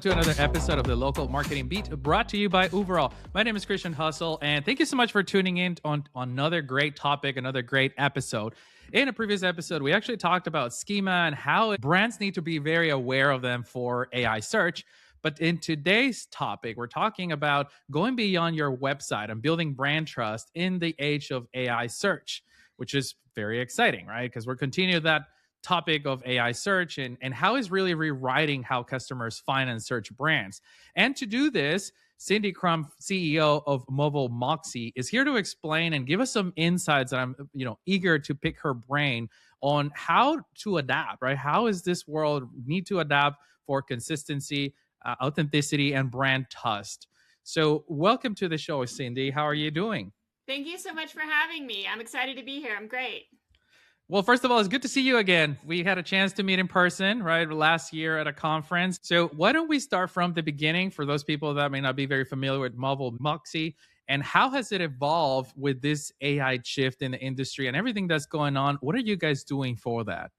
to another episode of the Local Marketing Beat brought to you by Overall. My name is Christian Hustle, and thank you so much for tuning in on another great topic, another great episode. In a previous episode, we actually talked about schema and how brands need to be very aware of them for AI search. But in today's topic, we're talking about going beyond your website and building brand trust in the age of AI search, which is very exciting, right? Because we're continuing that topic of AI search and how it's really rewriting how customers find and search brands. And to do this, Cindy Krum, CEO of Mobile Moxie, is here to explain and give us some insights that I'm, eager to pick her brain on how to adapt, right? How is this world need to adapt for consistency, authenticity, and brand trust? So welcome to the show, Cindy. How are you doing? Thank you so much for having me. I'm excited to be here. I'm great. Well, first of all, it's good to see you again. We had a chance to meet in person, right, last year at a conference. So why don't we start from the beginning for those people that may not be very familiar with Mobile Moxie, and how has it evolved with this AI shift in the industry and everything that's going on? What are you guys doing for that?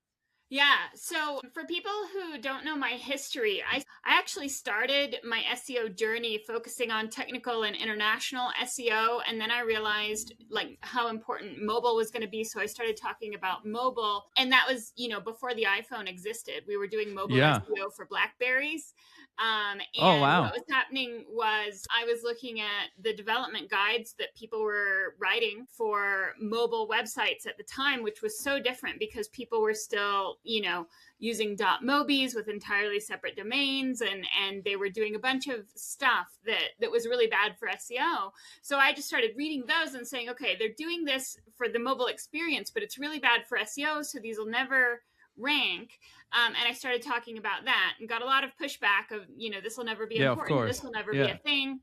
Yeah. So for people who don't know my history, I actually started my SEO journey focusing on technical and international SEO. And then I realized how important mobile was going to be. So I started talking about mobile. And that was, before the iPhone existed. We were doing mobile SEO for Blackberries. And what was happening was I was looking at the development guides that people were writing for mobile websites at the time, which was so different because people were still, using .mobies with entirely separate domains, and they were doing a bunch of stuff that was really bad for SEO. So I just started reading those and saying, okay, they're doing this for the mobile experience, but it's really bad for SEO, so these will never rank. And I started talking about that and got a lot of pushback of, this will never be important. This will never be a thing.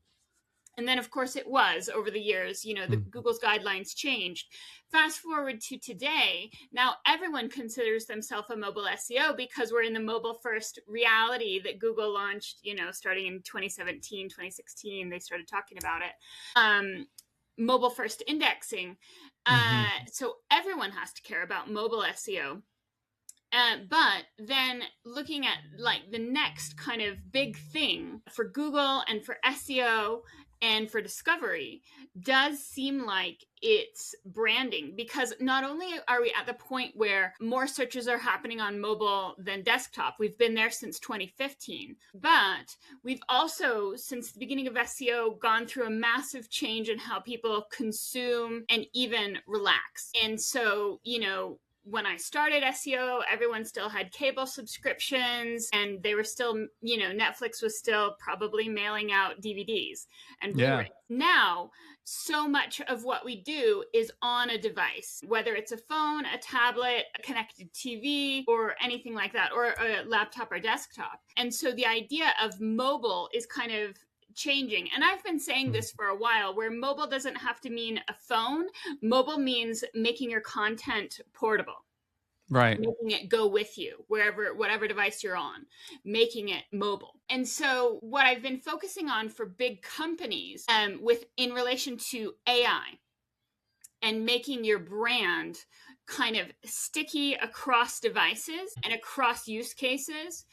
And then, of course, it was over the years, the Google's guidelines changed. Fast forward to today, now everyone considers themselves a mobile SEO because we're in the mobile first reality that Google launched, starting in 2017, 2016, they started talking about it. Mobile first indexing. So everyone has to care about mobile SEO. But then looking at the next kind of big thing for Google and for SEO and for discovery does seem like it's branding, because not only are we at the point where more searches are happening on mobile than desktop, we've been there since 2015, but we've also, since the beginning of SEO, gone through a massive change in how people consume and even relax. And so, when I started SEO, everyone still had cable subscriptions, and they were still, Netflix was still probably mailing out DVDs and Blu-ray. Now, so much of what we do is on a device, whether it's a phone, a tablet, a connected TV, or anything like that, or a laptop or desktop. And so the idea of mobile is kind of changing. And I've been saying this for a while, where mobile doesn't have to mean a phone. Mobile means making your content portable. Right. Making it go with you whatever device you're on, making it mobile. And so what I've been focusing on for big companies in relation to AI and making your brand kind of sticky across devices and across use cases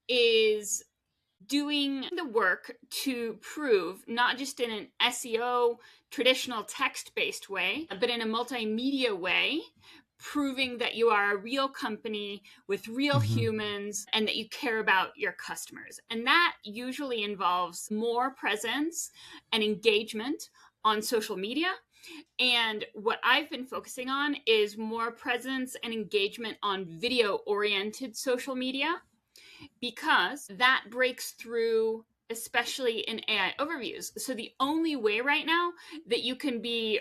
is doing the work to prove, not just in an SEO traditional text-based way, but in a multimedia way, proving that you are a real company with real humans and that you care about your customers. And that usually involves more presence and engagement on social media. And what I've been focusing on is more presence and engagement on video-oriented social media, because that breaks through, especially in AI overviews. So the only way right now that you can be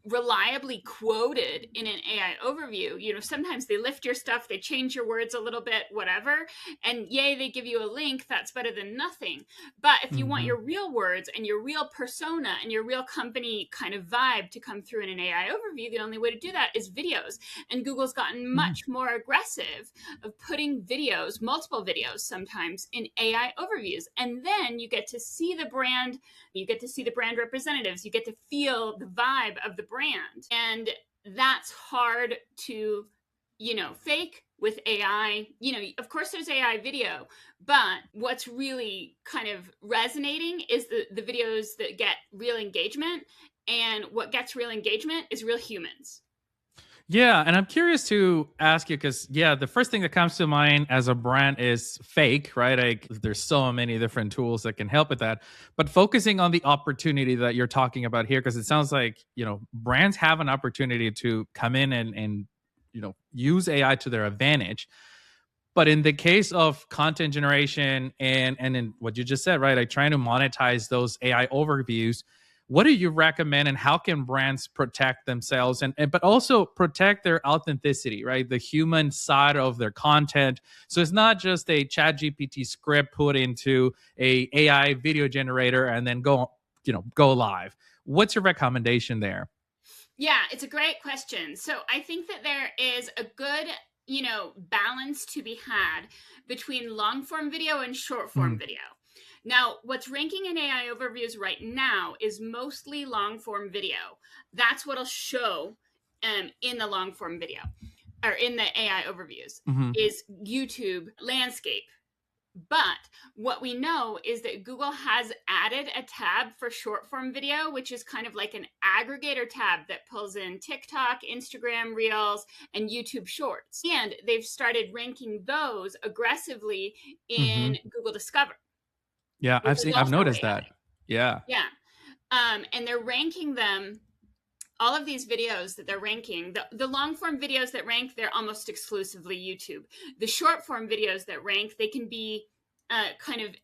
reliably quoted in an AI overview. Sometimes they lift your stuff, they change your words a little bit, whatever, and yay, they give you a link. That's better than nothing. But if you want your real words and your real persona and your real company kind of vibe to come through in an AI overview, the only way to do that is videos. And Google's gotten much more aggressive of putting videos, multiple videos sometimes, in AI overviews. And then you get to see the brand, you get to see the brand representatives, you get to feel the vibe of the brand. And that's hard to, fake with AI. Of course there's AI video, but what's really kind of resonating is the videos that get real engagement. And what gets real engagement is real humans. Yeah, and I'm curious to ask you because the first thing that comes to mind as a brand is fake, right? Like there's so many different tools that can help with that. But focusing on the opportunity that you're talking about here, because it sounds like brands have an opportunity to come in and use AI to their advantage. But in the case of content generation and in what you just said, right, like trying to monetize those AI overviews, what do you recommend and how can brands protect themselves and but also protect their authenticity, right? The human side of their content. So it's not just a chat GPT script put into a AI video generator and then go live. What's your recommendation there? Yeah, it's a great question. So I think that there is a good, balance to be had between long form video and short form Mhm. video. Now, what's ranking in AI overviews right now is mostly long form video. That's what'll show in the long form video or in the AI overviews Mhm. is YouTube landscape. But what we know is that Google has added a tab for short form video, which is kind of like an aggregator tab that pulls in TikTok, Instagram Reels, and YouTube Shorts. And they've started ranking those aggressively in Mhm. Google Discover, Yeah, which is I've also noticed AI. that. Yeah. Yeah. And they're ranking them, all of these videos that they're ranking, the long form videos that rank, they're almost exclusively YouTube. The short form videos that rank, they can be kind of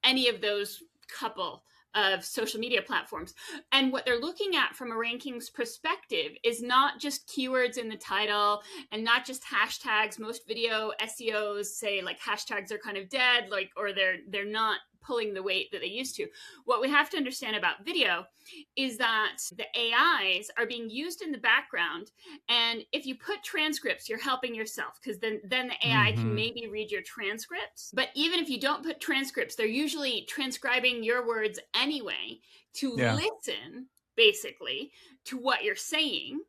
any of those couple of social media platforms. And what they're looking at from a rankings perspective is not just keywords in the title and not just hashtags. Most video SEOs say like hashtags are kind of dead, like, or they're not pulling the weight that they used to. What we have to understand about video is that the AIs are being used in the background. And if you put transcripts, you're helping yourself because then the AI can Mhm. maybe read your transcripts. But even if you don't put transcripts, they're usually transcribing your words anyway to Yeah. listen, basically, to what you're saying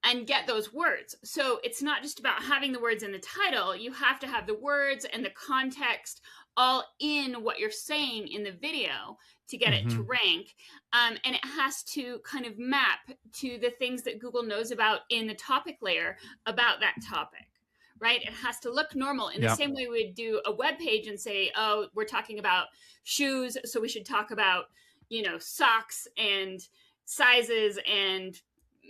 and get those words. So it's not just about having the words in the title, you have to have the words and the context all in what you're saying in the video to get it to Mhm. rank. And it has to kind of map to the things that Google knows about in the topic layer about that topic. Right? It has to look normal in the Yeah. same way we'd do a web page and say, oh, we're talking about shoes, so we should talk about, socks and sizes and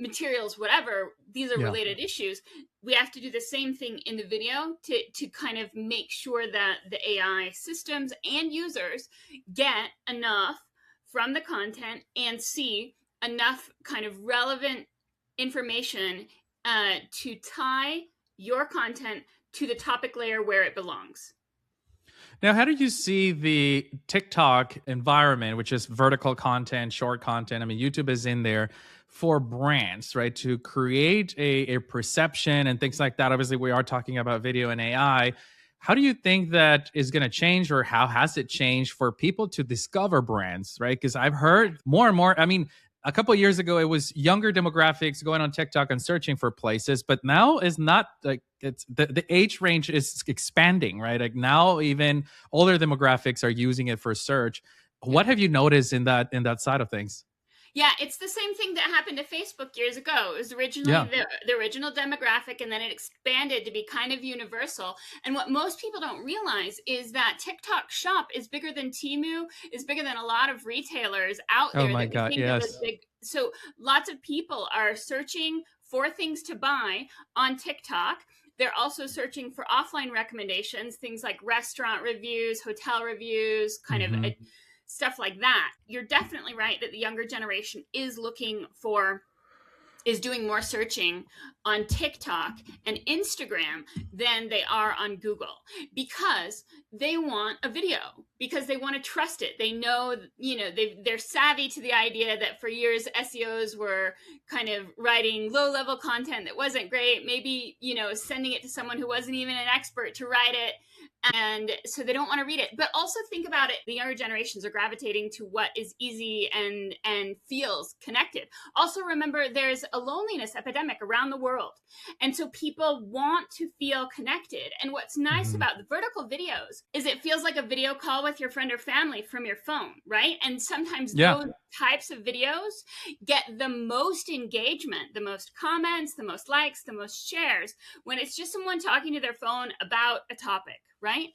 materials, whatever, these are Yeah. related issues. We have to do the same thing in the video to kind of make sure that the AI systems and users get enough from the content and see enough kind of relevant information to tie your content to the topic layer where it belongs. Now, how do you see the TikTok environment, which is vertical content, short content? I mean, YouTube is in there for brands, right? To create a perception and things like that. Obviously, we are talking about video and AI. How do you think that is going to change, or how has it changed for people to discover brands, right? Because I've heard more and more. I mean, a couple of years ago, it was younger demographics going on TikTok and searching for places, but now it's not like it's the age range is expanding, right? Like now, even older demographics are using it for search. Yeah. What have you noticed in that side of things? Yeah, it's the same thing that happened to Facebook years ago. It was originally Yeah. the original demographic, and then it expanded to be kind of universal. And what most people don't realize is that TikTok Shop is bigger than Temu, is bigger than a lot of retailers out Oh there my that we God. think of as Yes. big. So lots of people are searching for things to buy on TikTok. They're also searching for offline recommendations, things like restaurant reviews, hotel reviews, kind of Hmm. stuff like that. You're definitely right that the younger generation is doing more searching on TikTok and Instagram than they are on Google because they want a video, because they want to trust it. They know, they're savvy to the idea that for years SEOs were kind of writing low level content that wasn't great, maybe, sending it to someone who wasn't even an expert to write it. And so they don't want to read it. But also think about it, the younger generations are gravitating to what is easy and feels connected. Also remember, there's a loneliness epidemic around the world. world. And so people want to feel connected. And what's nice about the vertical videos is it feels like a video call with your friend or family from your phone, right? And sometimes those types of videos get the most engagement, the most comments, the most likes, the most shares when it's just someone talking to their phone about a topic, right?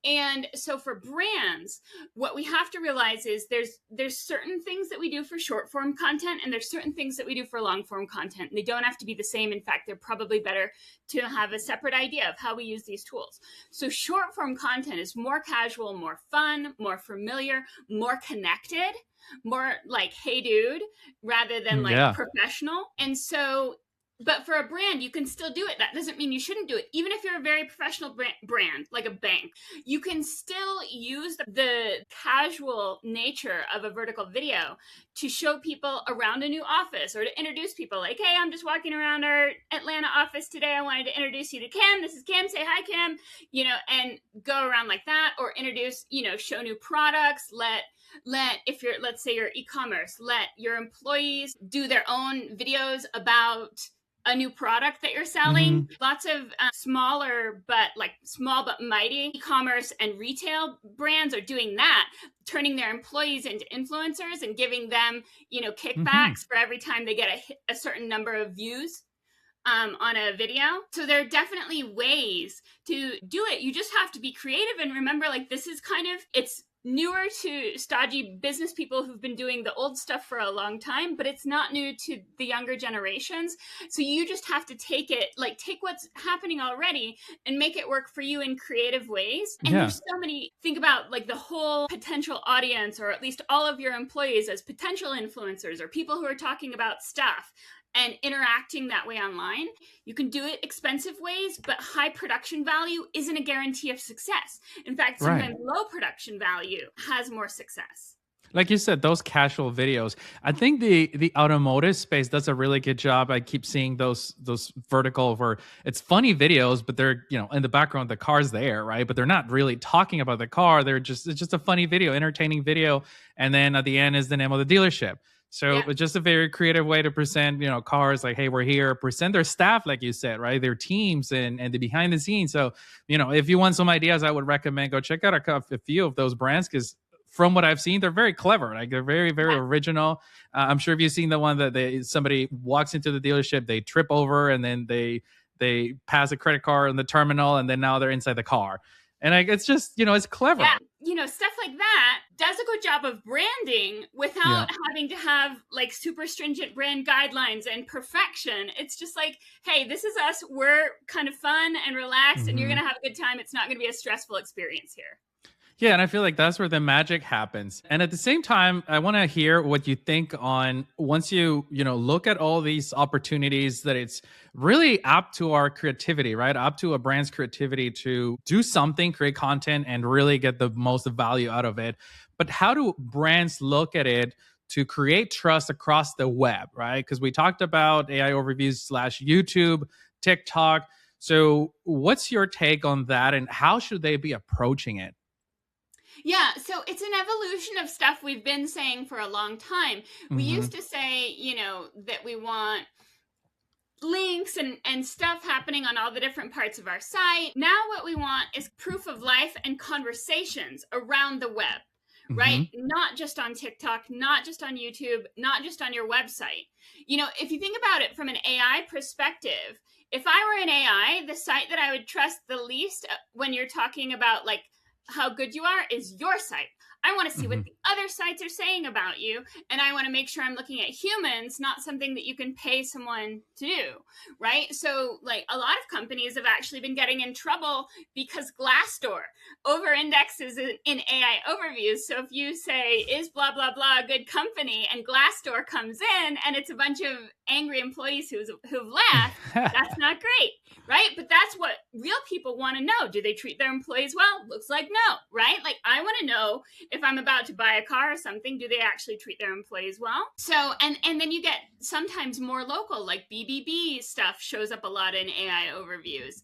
And so for brands, what we have to realize is there's certain things that we do for short form content, and there's certain things that we do for long form content. And they don't have to be the same. In fact, they're probably better to have a separate idea of how we use these tools. So short form content is more casual, more fun, more familiar, more connected, more like, hey dude, rather than like professional. And so, but for a brand, you can still do it. That doesn't mean you shouldn't do it. Even if you're a very professional brand, like a bank, you can still use the casual nature of a vertical video to show people around a new office, or to introduce people like, hey, I'm just walking around our Atlanta office today. I wanted to introduce you to Kim. This is Kim. Say hi, Kim, and go around like that, or introduce, show new products. If you're, let's say you're e-commerce, let your employees do their own videos about a new product that you're selling. Lots of small but mighty e-commerce and retail brands are doing that, turning their employees into influencers and giving them, kickbacks for every time they get a certain number of views on a video. So there are definitely ways to do it. You just have to be creative and remember, like, this is it's newer to stodgy business people who've been doing the old stuff for a long time, but it's not new to the younger generations. So you just have to take what's happening already and make it work for you in creative ways. And there's so many, think about like the whole potential audience, or at least all of your employees as potential influencers or people who are talking about stuff and interacting that way online. You can do it expensive ways, but high production value isn't a guarantee of success. In fact, sometimes low production value has more success. Like you said, those casual videos. I think the automotive space does a really good job. I keep seeing those vertical where it's funny videos, but they're, in the background, the car's there, right? But they're not really talking about the car. It's just a funny video, entertaining video. And then at the end is the name of the dealership. So it's just a very creative way to present, cars like, hey, we're here, present their staff, like you said, right? Their teams and the behind the scenes. So, if you want some ideas, I would recommend go check out a few of those brands, because from what I've seen, they're very clever. Like, they're very, very original. I'm sure if you've seen the one that somebody walks into the dealership, they trip over, and then they pass a credit card in the terminal, and then now they're inside the car. And it's just, it's clever. Yeah. Stuff like that does a good job of branding without having to have like super stringent brand guidelines and perfection. It's just like, hey, this is us. We're kind of fun and relaxed, and you're going to have a good time. It's not going to be a stressful experience here. Yeah, and I feel like that's where the magic happens. And at the same time, I want to hear what you think on, once you look at all these opportunities, that it's really up to our creativity, right? Up to a brand's creativity to do something, create content, and really get the most value out of it. But how do brands look at it to create trust across the web, right? Because we talked about AI overviews / YouTube, TikTok. So what's your take on that, and how should they be approaching it? Yeah, so it's an evolution of stuff we've been saying for a long time. We used to say, that we want links and stuff happening on all the different parts of our site. Now what we want is proof of life and conversations around the web, right? Not just on TikTok, not just on YouTube, not just on your website. If you think about it from an AI perspective, if I were an AI, the site that I would trust the least when you're talking about like how good you are is your site. I want to see what the other sites are saying about you, and I want to make sure I'm looking at humans, not something that you can pay someone to do, right? So like a lot of companies have actually been getting in trouble because Glassdoor over indexes in AI overviews. So if you say, is blah, blah, blah a good company, and Glassdoor comes in and it's a bunch of angry employees who've left, that's not great, right? But that's what real people want to know. Do they treat their employees well? Looks like no, right? Like, I want to know if I'm about to buy a car or something, do they actually treat their employees well? So, and then you get sometimes more local, like BBB stuff shows up a lot in AI overviews.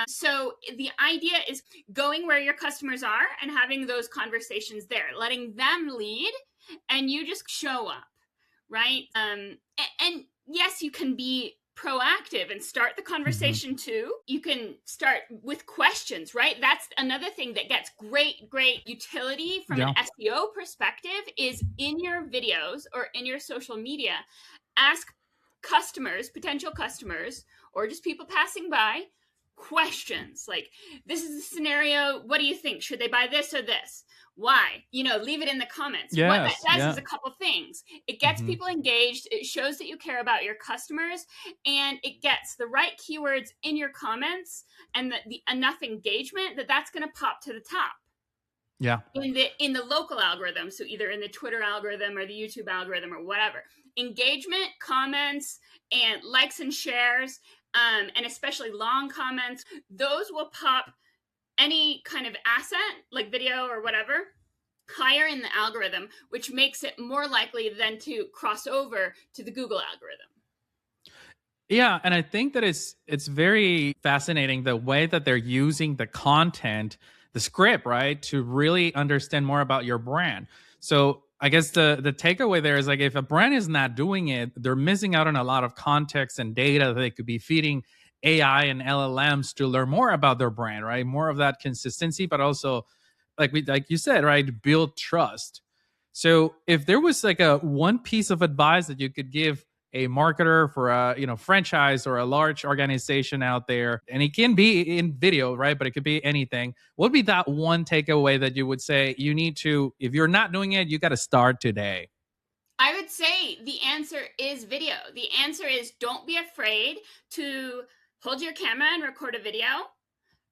So the idea is going where your customers are and having those conversations there, letting them lead, and you just show up, right? And yes, you can be proactive and start the conversation too. You can start with questions, right? That's another thing that gets great utility from an SEO perspective is in your videos or in your social media, ask customers, potential customers, or just people passing by questions like, this is the scenario, what do you think? Should they buy this or this? Why? Leave it in the comments. Yes, what that does is a couple things. It gets people engaged. It shows that you care about your customers, and it gets the right keywords in your comments and the enough engagement that's going to pop to the top. Yeah. In the local algorithm, so either in the Twitter algorithm or the YouTube algorithm or whatever. Engagement, comments, and likes and shares, and especially long comments, those will pop any kind of asset like video or whatever higher in the algorithm, which makes it more likely then to cross over to the Google algorithm. Yeah, and I think that it's very fascinating the way that they're using the content, the script, right, to really understand more about your brand. So I guess the takeaway there is like, if a brand is not doing it, they're missing out on a lot of context and data that they could be feeding AI and LLMs to learn more about their brand, right? More of that consistency, but also like you said, right, build trust. So if there was like a one piece of advice that you could give a marketer for a franchise or a large organization out there, and it can be in video, right, but it could be anything, what would be that one takeaway that you would say you need to, if you're not doing it, you got to start today? I would say the answer is video. The answer is, don't be afraid to hold your camera and record a video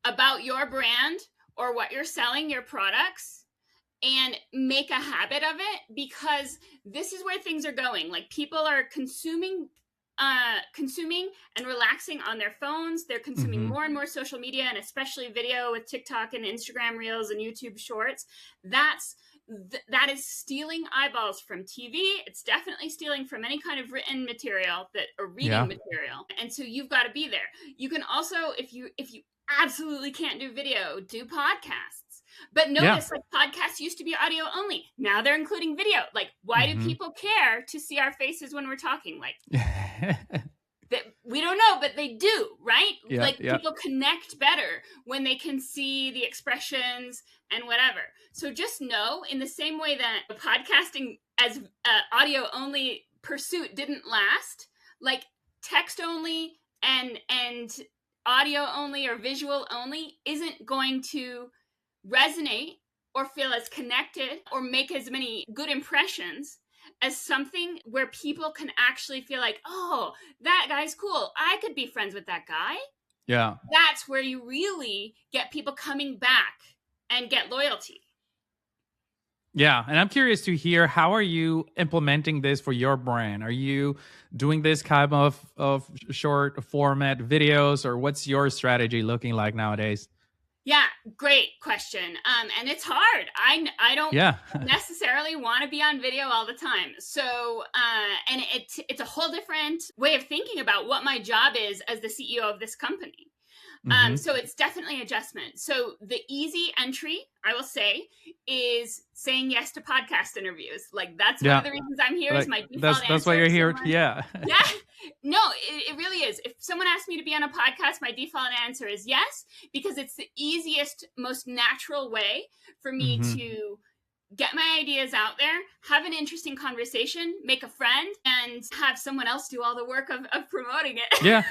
about your brand or what you're selling, your products, and make a habit of it, because this is where things are going. Like, people are consuming and relaxing on their phones. They're consuming more and more social media, and especially video with TikTok and Instagram Reels and YouTube Shorts. That is stealing eyeballs from TV. It's definitely stealing from any kind of written material or reading material. And so you've got to be there. You can also, if you absolutely can't do video, do podcasts. But notice, like, podcasts used to be audio only. Now they're including video. Like, why do people care to see our faces when we're talking? Like, that we don't know, but they do, right? People connect better when they can see the expressions and whatever. So just know, in the same way that podcasting as audio only pursuit didn't last, like text only and audio only or visual only isn't going to resonate or feel as connected or make as many good impressions as something where people can actually feel like, oh, that guy's cool, I could be friends with that guy. Yeah. That's where you really get people coming back and get loyalty. Yeah, and I'm curious to hear, how are you implementing this for your brand? Are you doing this kind of short format videos, or what's your strategy looking like nowadays? Yeah, great question. And it's hard. I don't necessarily want to be on video all the time. So, and it's a whole different way of thinking about what my job is as the CEO of this company. So it's definitely adjustment. So the easy entry, I will say, is saying yes to podcast interviews. Like, that's one of the reasons I'm here. Is my default answer. That's why you're here. Yeah. No, it really is. If someone asks me to be on a podcast, my default answer is yes, because it's the easiest, most natural way for me to get my ideas out there, have an interesting conversation, make a friend, and have someone else do all the work of promoting it. Yeah.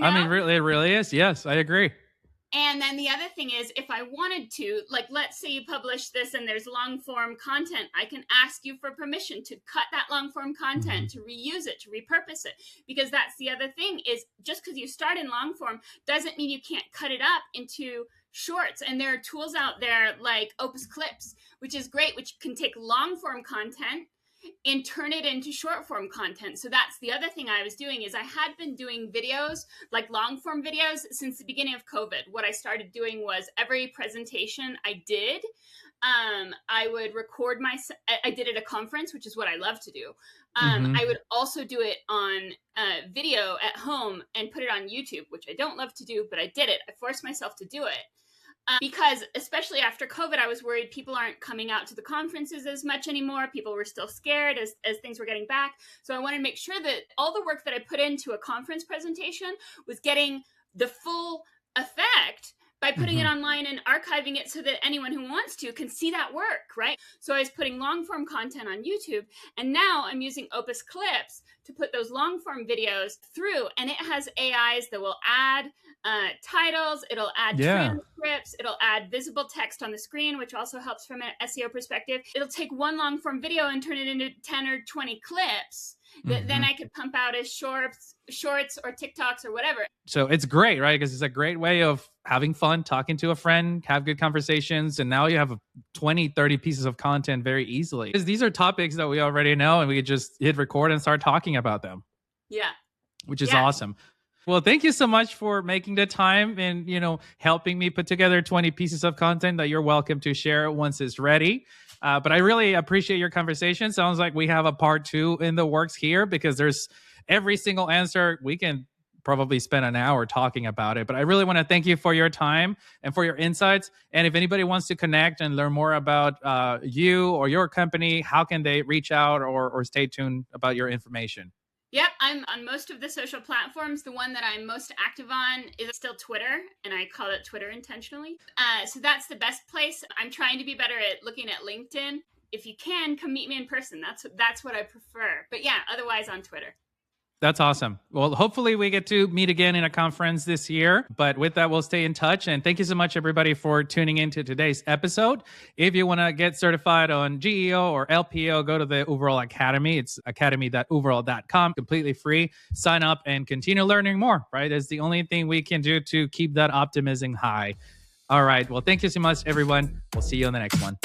I mean, really, it really is. Yes, I agree. And then the other thing is, if I wanted to, like, let's say you publish this and there's long form content, I can ask you for permission to cut that long form content, to reuse it, to repurpose it. Because that's the other thing, is just because you start in long form doesn't mean you can't cut it up into shorts. And there are tools out there like Opus Clips, which is great, which can take long form content and turn it into short form content. So that's the other thing I was doing, is I had been doing videos, like long form videos, since the beginning of COVID. What I started doing was, every presentation I did, I would record I did at a conference, which is what I love to do. I would also do it on video at home and put it on YouTube, which I don't love to do, but I did it. I forced myself to do it. Because especially after COVID, I was worried people aren't coming out to the conferences as much anymore. People were still scared as things were getting back. So I wanted to make sure that all the work that I put into a conference presentation was getting the full effect by putting it online and archiving it so that anyone who wants to can see that work, right? So I was putting long form content on YouTube, and now I'm using Opus Clips to put those long form videos through, and it has AIs that will add titles, it'll add transcripts, it'll add visible text on the screen, which also helps from an SEO perspective. It'll take one long form video and turn it into 10 or 20 clips that then I could pump out as shorts or TikToks or whatever. So it's great, right? Because it's a great way of having fun, talking to a friend, have good conversations. And now you have 20, 30 pieces of content very easily. Because these are topics that we already know, and we just hit record and start talking about them. Yeah. Which is awesome. Well, thank you so much for making the time and, helping me put together 20 pieces of content that you're welcome to share once it's ready. But I really appreciate your conversation. Sounds like we have a part 2 in the works here, because there's every single answer. We can probably spend an hour talking about it, but I really want to thank you for your time and for your insights. And if anybody wants to connect and learn more about you or your company, how can they reach out or stay tuned about your information? Yep, I'm on most of the social platforms. The one that I'm most active on is still Twitter, and I call it Twitter intentionally. So that's the best place. I'm trying to be better at looking at LinkedIn. If you can, come meet me in person. That's what I prefer. But yeah, otherwise on Twitter. That's awesome. Well, hopefully we get to meet again in a conference this year. But with that, we'll stay in touch. And thank you so much, everybody, for tuning into today's episode. If you want to get certified on GEO or LPO, go to the Overall Academy. It's academy.overall.com, completely free. Sign up and continue learning more, right? It's the only thing we can do to keep that optimism high. All right. Well, thank you so much, everyone. We'll see you on the next one.